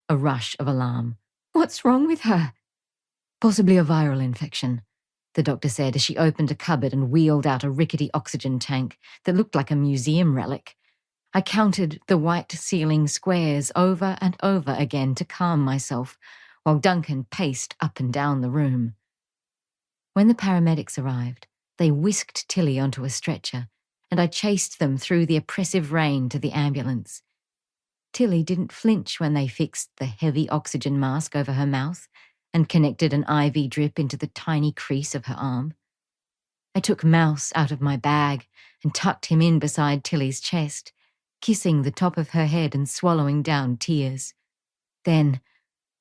A rush of alarm. "What's wrong with her?" "Possibly a viral infection," the doctor said as she opened a cupboard and wheeled out a rickety oxygen tank that looked like a museum relic. I counted the white ceiling squares over and over again to calm myself, while Duncan paced up and down the room. When the paramedics arrived, they whisked Tilly onto a stretcher, and I chased them through the oppressive rain to the ambulance. Tilly didn't flinch when they fixed the heavy oxygen mask over her mouth and connected an IV drip into the tiny crease of her arm. I took Mouse out of my bag and tucked him in beside Tilly's chest, kissing the top of her head and swallowing down tears. Then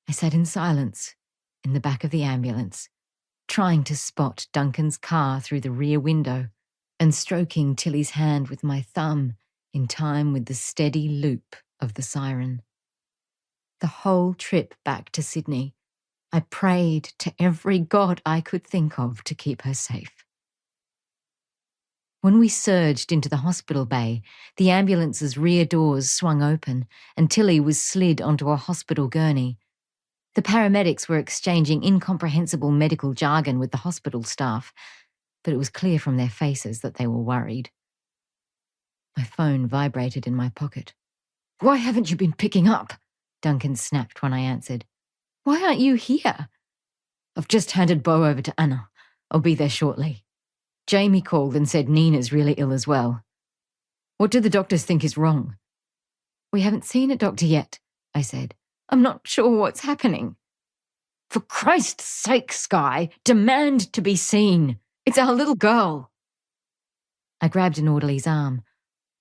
I sat in silence in the back of the ambulance, trying to spot Duncan's car through the rear window and stroking Tilly's hand with my thumb in time with the steady loop of the siren. The whole trip back to Sydney, I prayed to every god I could think of to keep her safe. When we surged into the hospital bay, the ambulance's rear doors swung open and Tilly was slid onto a hospital gurney. The paramedics were exchanging incomprehensible medical jargon with the hospital staff, but it was clear from their faces that they were worried. My phone vibrated in my pocket. "Why haven't you been picking up?" Duncan snapped when I answered. "Why aren't you here?" "I've just handed Beau over to Anna. I'll be there shortly. Jamie called and said Nina's really ill as well. What do the doctors think is wrong?" "We haven't seen a doctor yet," I said. "I'm not sure what's happening." "For Christ's sake, Skye, demand to be seen. It's our little girl." I grabbed an orderly's arm.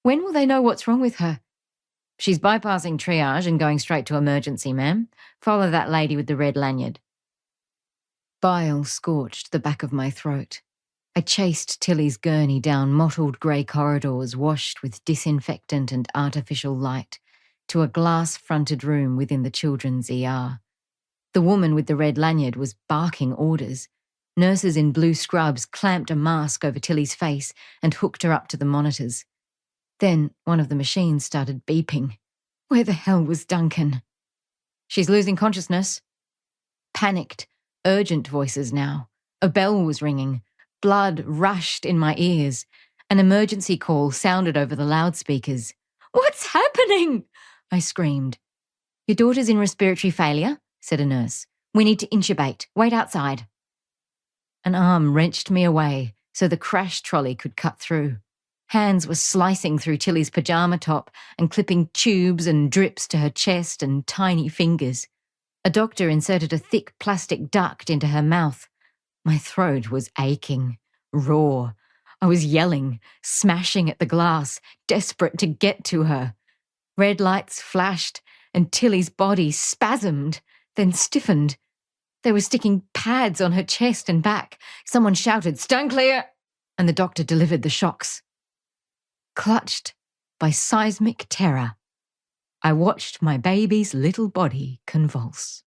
"When will they know what's wrong with her?" "She's bypassing triage and going straight to emergency, ma'am. Follow that lady with the red lanyard." Bile scorched the back of my throat. I chased Tilly's gurney down mottled grey corridors washed with disinfectant and artificial light to a glass-fronted room within the children's ER. The woman with the red lanyard was barking orders. Nurses in blue scrubs clamped a mask over Tilly's face and hooked her up to the monitors. Then one of the machines started beeping. Where the hell was Duncan? "She's losing consciousness." Panicked, urgent voices now. A bell was ringing. Blood rushed in my ears. An emergency call sounded over the loudspeakers. "What's happening?" I screamed. "Your daughter's in respiratory failure," said a nurse. "We need to intubate. Wait outside." An arm wrenched me away so the crash trolley could cut through. Hands were slicing through Tilly's pyjama top and clipping tubes and drips to her chest and tiny fingers. A doctor inserted a thick plastic duct into her mouth. My throat was aching, raw. I was yelling, smashing at the glass, desperate to get to her. Red lights flashed and Tilly's body spasmed, then stiffened. They were sticking pads on her chest and back. Someone shouted, "Stand clear!" and the doctor delivered the shocks. Clutched by seismic terror, I watched my baby's little body convulse.